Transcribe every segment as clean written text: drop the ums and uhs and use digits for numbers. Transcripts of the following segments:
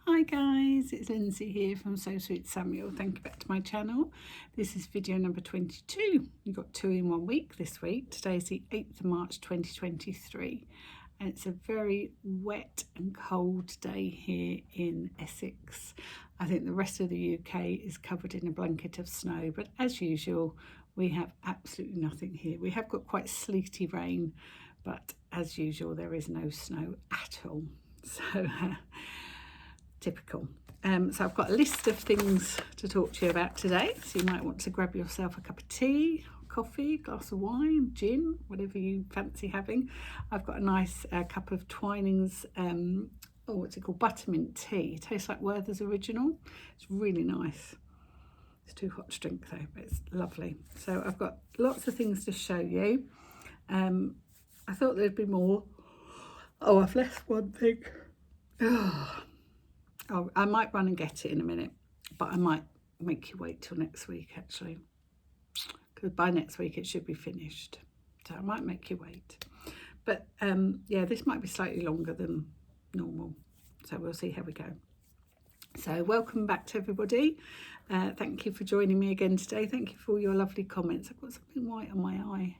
Hi guys, it's Lindsay here from So Sweet Samuel. Thank you back to my channel. This is video number 22. You've got 2 in 1 week this week. Today's the 8th of March 2023 and it's a very wet and cold day here in Essex. I think the rest of the UK is covered in a blanket of snow, but as usual we have absolutely nothing here. We have got quite sleety rain, but as usual there is no snow at all. So typical. So I've got a list of things to talk to you about today. So you might want to grab yourself a cup of tea, coffee, glass of wine, gin, whatever you fancy having. I've got a nice cup of Twinings, what's it called, buttermint tea. It tastes like Werther's Original. It's really nice. It's too hot to drink though, but it's lovely. So I've got lots of things to show you. I thought there'd be more. Oh, I've left one thing. Oh, I might run and get it in a minute, but I might make you wait till next week actually, because by next week it should be finished. So I might make you wait. But yeah, this might be slightly longer than normal. So we'll see how we go. So welcome back to everybody. Thank you for joining me again today. Thank you for all your lovely comments. I've got something white on my eye.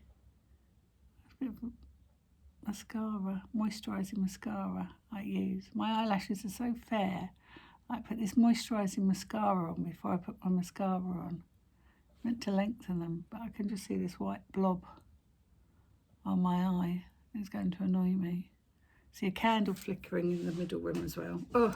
Mascara, moisturising mascara I use. My eyelashes are so fair. I put this moisturising mascara on before I put my mascara on. I meant to lengthen them, but I can just see this white blob on my eye. It's going to annoy me. See a candle flickering in the middle room as well. Oh.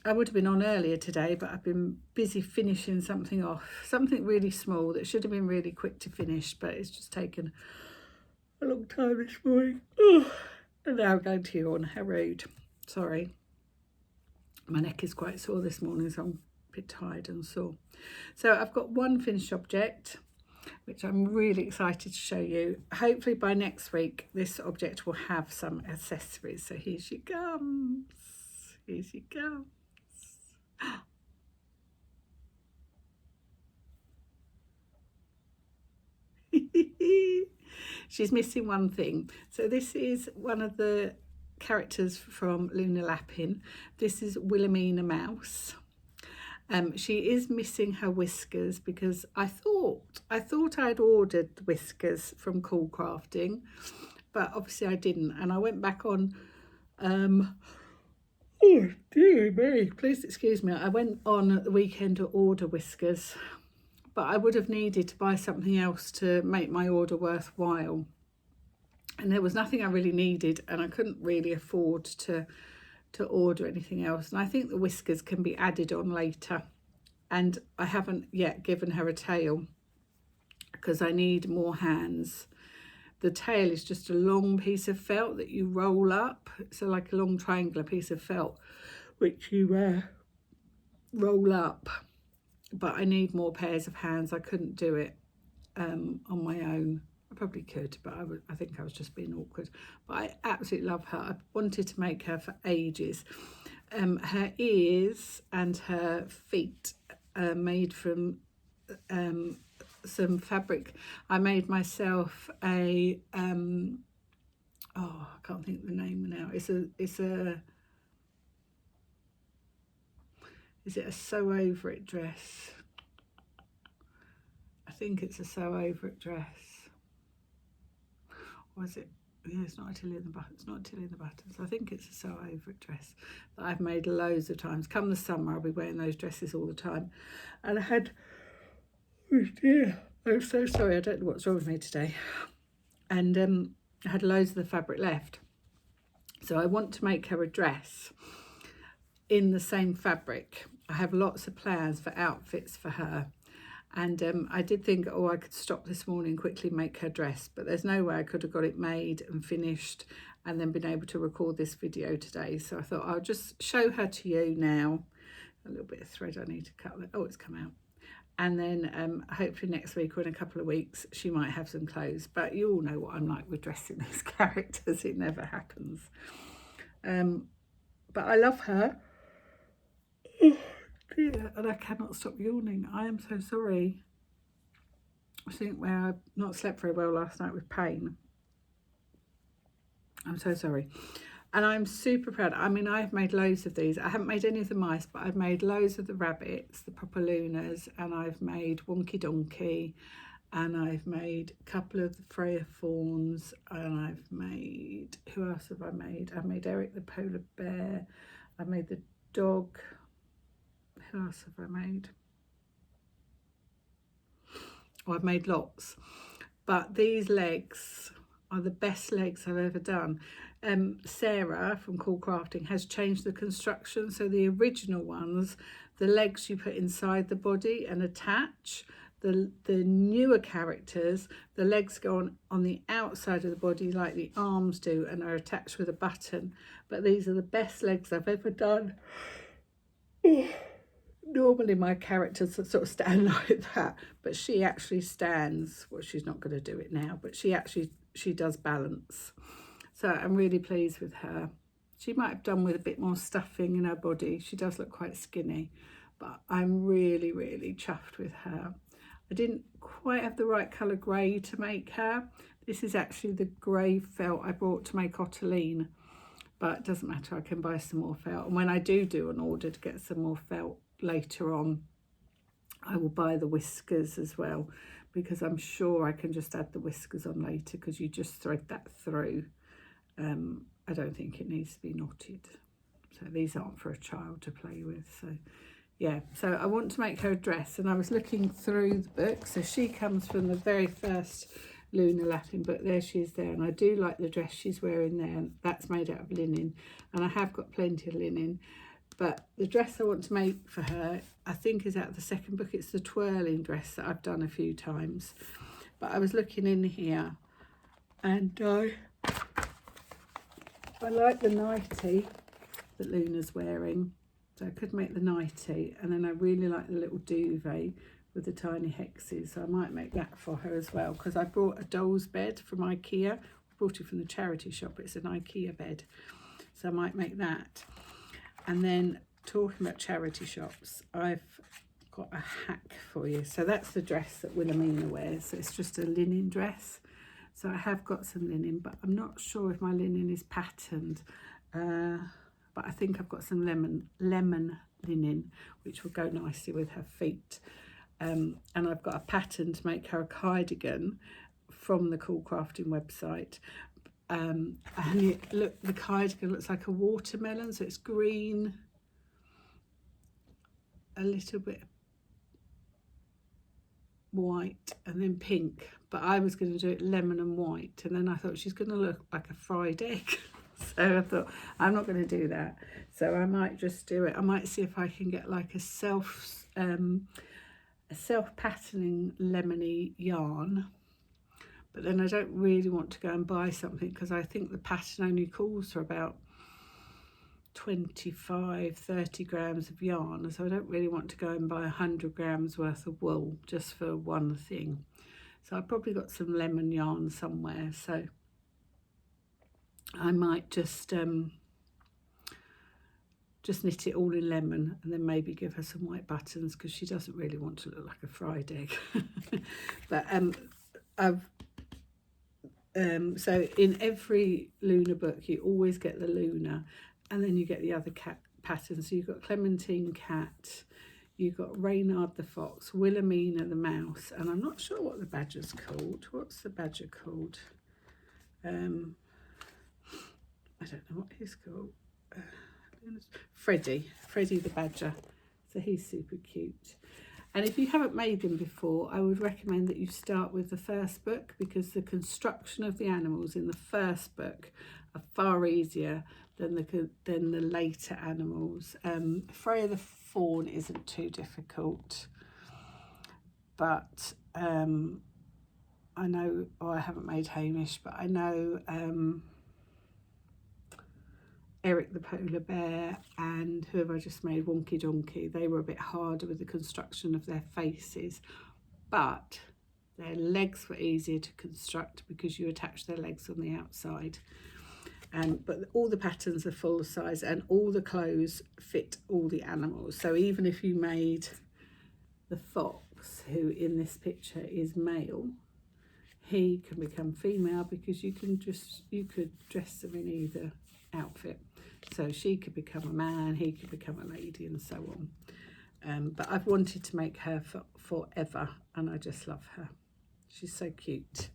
I would have been on earlier today, but I've been busy finishing something off. Something really small that should have been really quick to finish, but it's just taken a long time this morning. Oh. And now I'm going to yawn. How rude. Sorry. My neck is quite sore this morning, so I'm a bit tired and sore. So I've got one finished object, which I'm really excited to show you. Hopefully by next week, this object will have some accessories. So here she comes. Here she comes. She's missing one thing. So this is one of the characters from Luna Lapin. This is Wilhelmina Mouse. She is missing her whiskers because I thought I'd ordered the whiskers from Cool Crafting, but obviously I didn't. And I went back on, oh dear me, please excuse me. I went on at the weekend to order whiskers, but I would have needed to buy something else to make my order worthwhile. And there was nothing I really needed, and I couldn't really afford to order anything else. And I think the whiskers can be added on later. And I haven't yet given her a tail because I need more hands. The tail is just a long piece of felt that you roll up. So like a long triangular piece of felt, which you roll up. But I need more pairs of hands. I couldn't do it on my own. I probably could, but I think I was just being awkward. But I absolutely love her. I wanted to make her for ages. Her ears and her feet are made from some fabric. I made myself a oh, I can't think of the name now. Is it a sew over it dress? I think it's a sew over it dress. Or is it? Yeah, it's not a Tilly in the Buttons. It's not Tilly in the Buttons. I think it's a sew over it dress that I've made loads of times. Come the summer, I'll be wearing those dresses all the time. And I had, oh dear, I'm so sorry. I don't know what's wrong with me today. And I had loads of the fabric left. So I want to make her a dress in the same fabric. I have lots of plans for outfits for her. And I did think, oh, I could stop this morning, quickly make her dress, but there's no way I could have got it made and finished and then been able to record this video today. So I thought I'll just show her to you now. A little bit of thread I need to cut. Oh, it's come out. And then hopefully next week or in a couple of weeks, she might have some clothes. But you all know what I'm like with dressing these characters. It never happens. But I love her. Yeah, and I cannot stop yawning. I am so sorry. I think where I've not slept very well last night with pain. I'm so sorry. And I'm super proud. I mean, I've made loads of these. I haven't made any of the mice, but I've made loads of the rabbits, the Proper Lunas, and I've made Wonky Donkey, and I've made a couple of the Freya Fawns, and I've made, who else have I made? I've made Eric the Polar Bear, I've made the dog. Who else have I made? Oh, I've made lots. But these legs are the best legs I've ever done. Sarah from Cool Crafting has changed the construction. So the original ones, the legs you put inside the body and attach. The newer characters, the legs go on the outside of the body like the arms do and are attached with a button. But these are the best legs I've ever done. Normally my characters sort of stand like that, but she actually stands. Well, she's not going to do it now, but she does balance. So I'm really pleased with her. She might have done with a bit more stuffing in her body. She does look quite skinny, but I'm really, really chuffed with her. I didn't quite have the right colour grey to make her. This is actually the grey felt I bought to make Ottoline, but it doesn't matter, I can buy some more felt. And when I do an order to get some more felt later on, I will buy the whiskers as well, because I'm sure I can just add the whiskers on later, because you just thread that through. I don't think it needs to be knotted. So these aren't for a child to play with. So yeah, so I want to make her a dress, and I was looking through the book. So she comes from the very first Luna Lapin book. There she is there, and I do like the dress she's wearing there, and that's made out of linen, and I have got plenty of linen. But the dress I want to make for her, I think, is out of the second book. It's the twirling dress that I've done a few times. But I was looking in here, and I like the nightie that Luna's wearing. So I could make the nightie, and then I really like the little duvet with the tiny hexes. So I might make that for her as well, because I brought a doll's bed from IKEA. I brought it from the charity shop. It's an IKEA bed. So I might make that. And then, talking about charity shops, I've got a hack for you. So that's the dress that Wilhelmina wears. So it's just a linen dress. So I have got some linen, but I'm not sure if my linen is patterned. But I think I've got some lemon linen, which will go nicely with her feet. And I've got a pattern to make her a cardigan from the Cool Crafting website. And the cardigan looks like a watermelon, so it's green, a little bit white, and then pink. But I was going to do it lemon and white, and then I thought she's going to look like a fried egg. So I thought I'm not going to do that. So I might just do it. I might see if I can get like a self patterning lemony yarn. But then I don't really want to go and buy something, because I think the pattern only calls for about 25-30 grams of yarn. So I don't really want to go and buy 100 grams worth of wool just for one thing. So I've probably got some lemon yarn somewhere. So I might just knit it all in lemon, and then maybe give her some white buttons, because she doesn't really want to look like a fried egg. But so in every Luna book you always get the Luna, and then you get the other cat patterns. So you've got Clementine Cat, you've got Reynard the Fox, Wilhelmina the Mouse, and I'm not sure what the badger's called. What's the badger called? I don't know what he's called. Freddie the badger. So he's super cute. And if you haven't made them before, I would recommend that you start with the first book, because the construction of the animals in the first book are far easier than the later animals. Freya the Fawn isn't too difficult, but I know, I haven't made Hamish, but I know Eric the Polar Bear and who have I just made, Wonky Donkey, they were a bit harder with the construction of their faces, but their legs were easier to construct because you attach their legs on the outside. But all the patterns are full size, and all the clothes fit all the animals. So even if you made the fox, who in this picture is male, he can become female because you could dress them in either outfit. So she could become a man, he could become a lady, and so on. But I've wanted to make her for forever, and I just love her. She's so cute.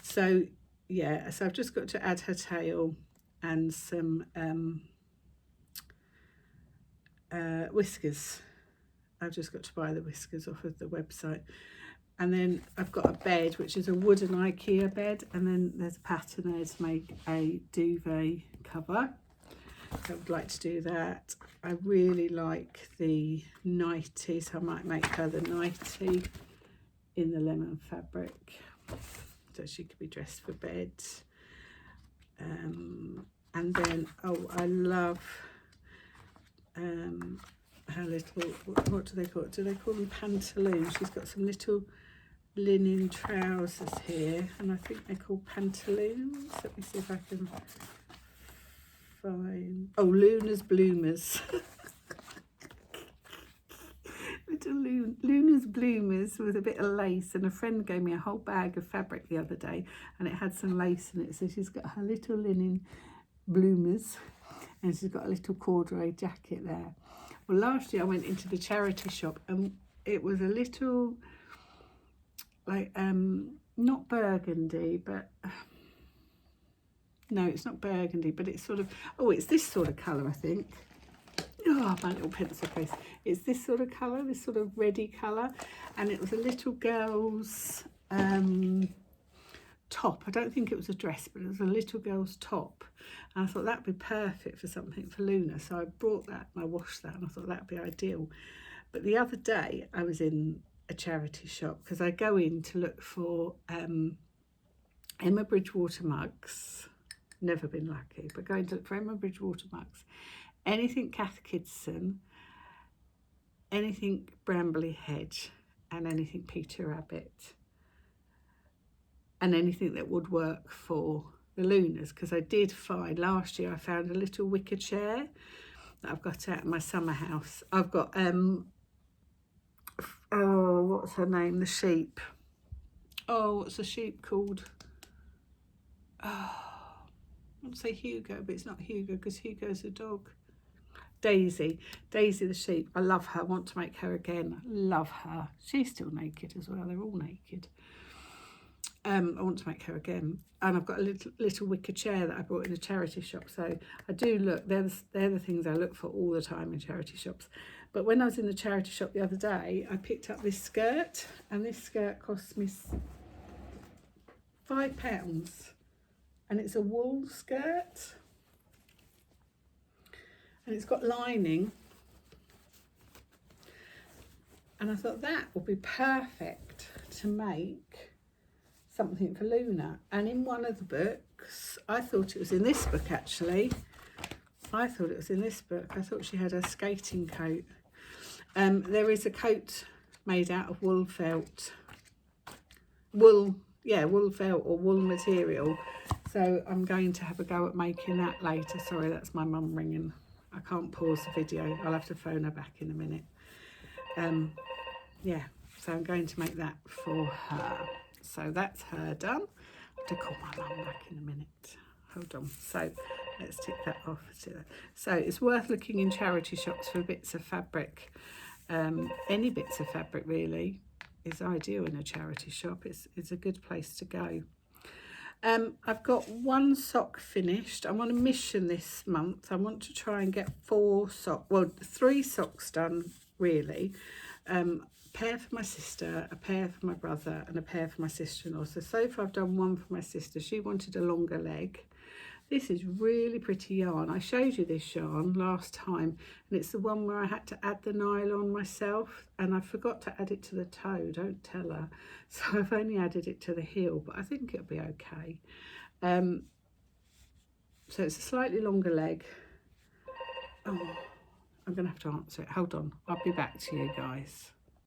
So yeah, so I've just got to add her tail and some whiskers. I've just got to buy the whiskers off of the website. And then I've got a bed, which is a wooden IKEA bed, and then there's a pattern there to make a duvet cover. So I would like to do that. I really like the nightie, so I might make her the nightie in the lemon fabric, so she could be dressed for bed. And then, oh, I love her little, what do they call it? Do they call them pantaloons? She's got some little linen trousers here, and I think they're called pantaloons. Let me see if I can find, oh, Luna's Bloomers. Little Luna's Bloomers with a bit of lace, and a friend gave me a whole bag of fabric the other day, and it had some lace in it, so she's got her little linen bloomers, and she's got a little corduroy jacket there. Well, last year I went into the charity shop, and it was a little, like, not burgundy, but no, it's not burgundy, but it's sort of, oh, it's this sort of colour, I think. Oh, my little pencil case. It's this sort of colour, this sort of reddy colour, and it was a little girl's top. I don't think it was a dress, but it was a little girl's top. And I thought that'd be perfect for something for Luna. So I brought that and I washed that, and I thought that'd be ideal. But the other day I was in a charity shop, because I go in to look for Emma Bridgewater mugs. Never been lucky, but going to look for Emma Bridgewater mugs. Anything Cath Kidston, anything Brambley Hedge, and anything Peter Rabbit, and anything that would work for the Lunas, because I did find last year I found a little wicker chair that I've got out of my summer house. I've got oh, what's her name? The sheep. Oh, what's the sheep called? Oh, I want to say Hugo, but it's not Hugo because Hugo's a dog. Daisy the sheep. I love her. I want to make her again. Love her. She's still naked as well. They're all naked. I want to make her again. And I've got a little wicker chair that I bought in a charity shop. So I do look, they're the things I look for all the time in charity shops. But when I was in the charity shop the other day, I picked up this skirt, and this skirt cost me £5. And it's a wool skirt. And it's got lining. And I thought that would be perfect to make something for Luna. And in one of the books, I thought it was in this book actually. I thought it was in this book. I thought she had a skating coat. There is a coat made out of wool felt. Wool felt or wool material. So I'm going to have a go at making that later. Sorry, that's my mum ringing. I can't pause the video. I'll have to phone her back in a minute. Yeah, so I'm going to make that for her. So that's her done. I have to call my mum back in a minute. Hold on. So let's tick that off. So it's worth looking in charity shops for bits of fabric. Any bits of fabric really is ideal in a charity shop. It's a good place to go. I've got one sock finished. I'm on a mission this month. I want to try and get 3 socks done really. A pair for my sister, a pair for my brother, and a pair for my sister-in-law. So far I've done one for my sister. She wanted a longer leg. This is really pretty yarn. I showed you this yarn last time, and it's the one where I had to add the nylon myself, and I forgot to add it to the toe. Don't tell her. So I've only added it to the heel, but I think it'll be okay. So it's a slightly longer leg. Oh, I'm going to have to answer it. Hold on. I'll be back to you guys.